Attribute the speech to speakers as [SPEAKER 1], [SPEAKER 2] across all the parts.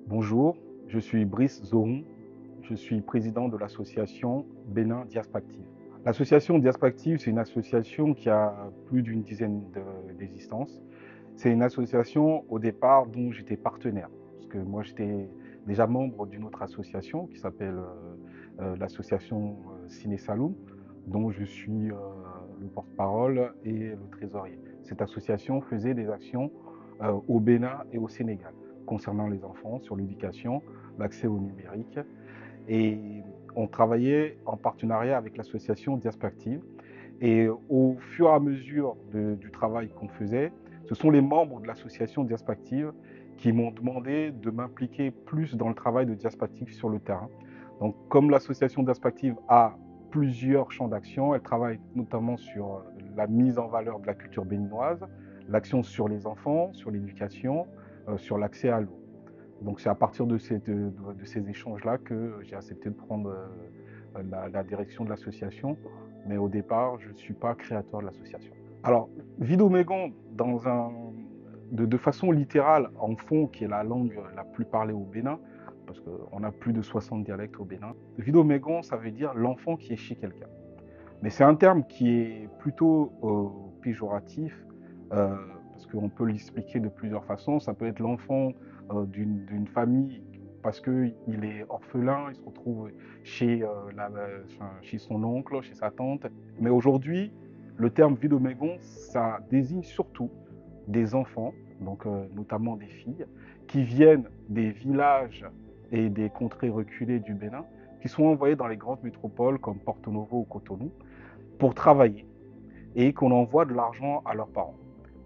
[SPEAKER 1] Bonjour, je suis Brice Zohon, je suis président de l'association Bénin Diaspactive. L'association Diaspactive, c'est une association qui a plus d'une dizaine d'existences. C'est une association au départ dont j'étais partenaire, parce que moi j'étais déjà membre d'une autre association qui s'appelle l'association Ciné Saloum, dont je suis le porte-parole et le trésorier. Cette association faisait des actions au Bénin et au Sénégal concernant les enfants, sur l'éducation, l'accès au numérique. Et on travaillait en partenariat avec l'association Diaspactive. Et au fur et à mesure du travail qu'on faisait, ce sont les membres de l'association Diaspactive qui m'ont demandé de m'impliquer plus dans le travail de Diaspactive sur le terrain. Donc, comme l'association Diaspactive a plusieurs champs d'action, elle travaille notamment sur la mise en valeur de la culture béninoise, l'action sur les enfants, sur l'éducation, sur l'accès à l'eau. Donc c'est à partir de ces échanges-là que j'ai accepté de prendre la direction de l'association. Mais au départ, je ne suis pas créateur de l'association. Alors, Vidomégon, de façon littérale, en fond, qui est la langue la plus parlée au Bénin, parce qu'on a plus de 60 dialectes au Bénin, Vidomégon, ça veut dire l'enfant qui est chez quelqu'un. Mais c'est un terme qui est plutôt péjoratif, parce qu'on peut l'expliquer de plusieurs façons. Ça peut être l'enfant d'une famille parce qu'il est orphelin, il se retrouve chez son oncle, chez sa tante. Mais aujourd'hui, le terme Vidomégon, ça désigne surtout des enfants, donc notamment des filles, qui viennent des villages et des contrées reculées du Bénin, qui sont envoyés dans les grandes métropoles comme Porto Novo ou Cotonou pour travailler et qu'on envoie de l'argent à leurs parents.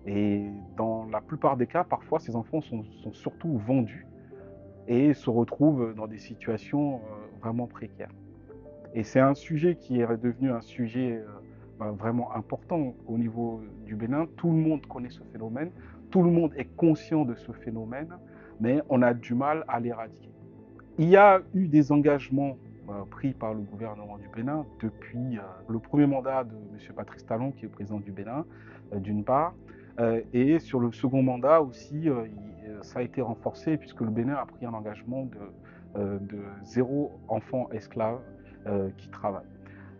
[SPEAKER 1] Et dans la plupart des cas, parfois, ces enfants sont surtout vendus et se retrouvent dans des situations vraiment précaires. Et c'est un sujet qui est devenu un sujet vraiment important au niveau du Bénin. Tout le monde connaît ce phénomène, tout le monde est conscient de ce phénomène, mais on a du mal à l'éradiquer. Il y a eu des engagements pris par le gouvernement du Bénin depuis le premier mandat de M. Patrice Talon, qui est président du Bénin, d'une part, et sur le second mandat aussi, ça a été renforcé puisque le Bénin a pris un engagement de zéro enfant esclave qui travaille.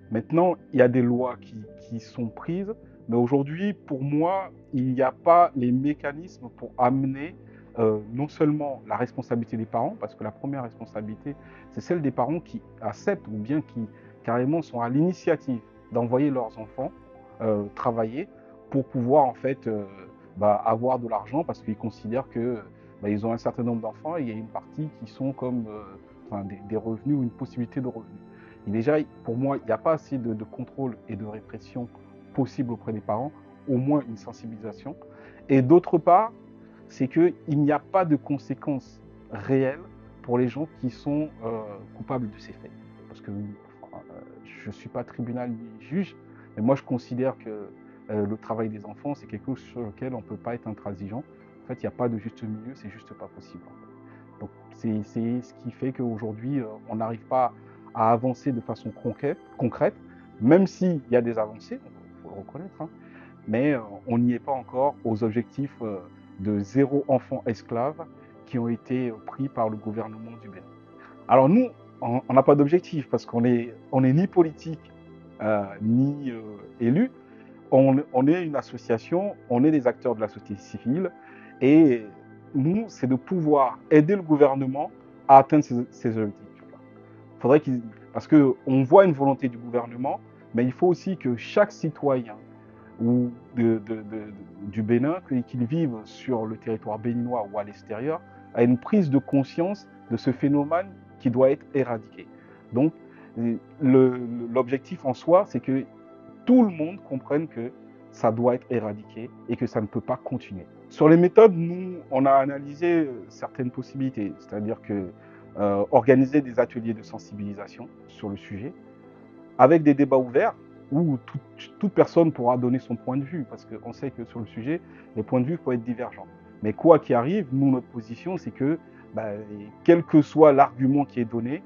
[SPEAKER 1] Maintenant, il y a des lois qui sont prises, mais aujourd'hui, pour moi, il n'y a pas les mécanismes pour amener non seulement la responsabilité des parents, parce que la première responsabilité, c'est celle des parents qui acceptent ou bien qui carrément sont à l'initiative d'envoyer leurs enfants travailler pour pouvoir en fait avoir de l'argent parce qu'ils considèrent que ils ont un certain nombre d'enfants et il y a une partie qui sont comme des revenus ou une possibilité de revenus. Et déjà, pour moi, il n'y a pas assez de contrôle et de répression possible auprès des parents, au moins une sensibilisation. Et d'autre part, c'est qu'il n'y a pas de conséquences réelles pour les gens qui sont coupables de ces faits. Parce que je ne suis pas tribunal ni juge, mais moi je considère que le travail des enfants, c'est quelque chose sur lequel on ne peut pas être intransigeant. En fait, il n'y a pas de juste milieu, c'est juste pas possible. En fait. Donc c'est ce qui fait qu'aujourd'hui, on n'arrive pas à avancer de façon concrète même s'il y a des avancées, il faut le reconnaître, hein, mais on n'y est pas encore aux objectifs de zéro enfant esclave qui ont été pris par le gouvernement du Bénin. Alors nous, on n'a pas d'objectif parce on est ni politique ni élu. On est une association, on est des acteurs de la société civile et nous, c'est de pouvoir aider le gouvernement à atteindre ces objectifs-là. Faudrait parce qu'on voit une volonté du gouvernement, mais il faut aussi que chaque citoyen ou du Bénin, qu'ils vivent sur le territoire béninois ou à l'extérieur, ait une prise de conscience de ce phénomène qui doit être éradiqué. Donc, l'objectif en soi, c'est que tout le monde comprenne que ça doit être éradiqué et que ça ne peut pas continuer. Sur les méthodes, nous, on a analysé certaines possibilités, c'est-à-dire que organiser des ateliers de sensibilisation sur le sujet, avec des débats ouverts où toute personne pourra donner son point de vue, parce qu'on sait que sur le sujet, les points de vue peuvent être divergents. Mais quoi qu'il arrive, nous, notre position, c'est que, quel que soit l'argument qui est donné,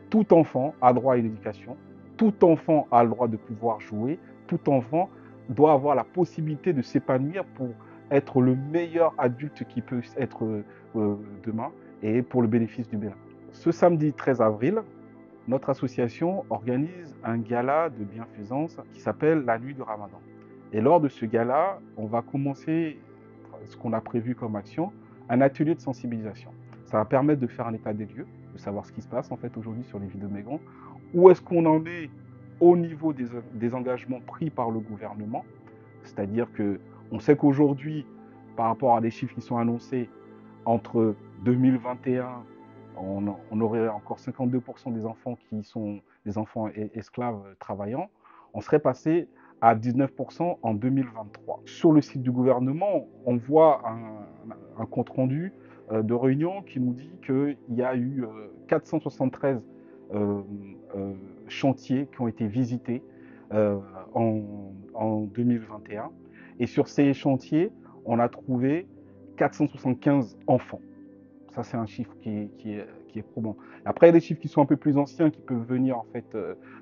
[SPEAKER 1] tout enfant a droit à une éducation, tout enfant a le droit de pouvoir jouer, tout enfant doit avoir la possibilité de s'épanouir pour être le meilleur adulte qui peut être demain. et pour le bénéfice du Bénin. Ce samedi 13 avril, notre association organise un gala de bienfaisance qui s'appelle la Nuit du Ramadan. Et lors de ce gala, on va commencer ce qu'on a prévu comme action, un atelier de sensibilisation. Ça va permettre de faire un état des lieux, de savoir ce qui se passe en fait aujourd'hui sur les villes de Mégan, où est-ce qu'on en est au niveau des engagements pris par le gouvernement. C'est-à-dire qu'on sait qu'aujourd'hui, par rapport à des chiffres qui sont annoncés, entre 2021, on aurait encore 52% des enfants qui sont des enfants esclaves travaillants. On serait passé à 19% en 2023. Sur le site du gouvernement, on voit un compte-rendu de réunion qui nous dit qu'il y a eu 473 chantiers qui ont été visités en 2021. Et sur ces chantiers, on a trouvé 475 enfants. Ça, c'est un chiffre qui est probant. Après, il y a des chiffres qui sont un peu plus anciens, qui peuvent venir en fait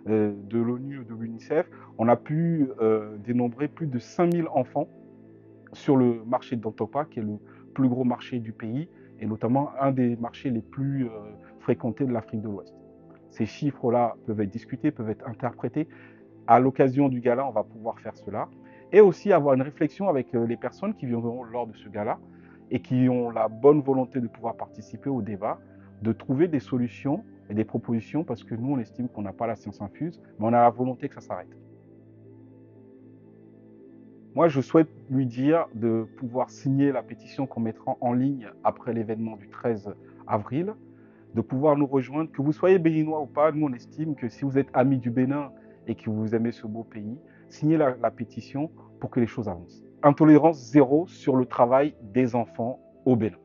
[SPEAKER 1] de l'ONU ou de l'UNICEF. On a pu dénombrer plus de 5000 enfants sur le marché de Dantopa, qui est le plus gros marché du pays, et notamment un des marchés les plus fréquentés de l'Afrique de l'Ouest. Ces chiffres-là peuvent être discutés, peuvent être interprétés. À l'occasion du gala, on va pouvoir faire cela. Et aussi avoir une réflexion avec les personnes qui viendront lors de ce gala et qui ont la bonne volonté de pouvoir participer au débat, de trouver des solutions et des propositions, parce que nous, on estime qu'on n'a pas la science infuse, mais on a la volonté que ça s'arrête. Moi, je souhaite lui dire de pouvoir signer la pétition qu'on mettra en ligne après l'événement du 13 avril, de pouvoir nous rejoindre, que vous soyez béninois ou pas. Nous, on estime que si vous êtes amis du Bénin et que vous aimez ce beau pays, signez la pétition pour que les choses avancent. Intolérance zéro sur le travail des enfants au Bénin.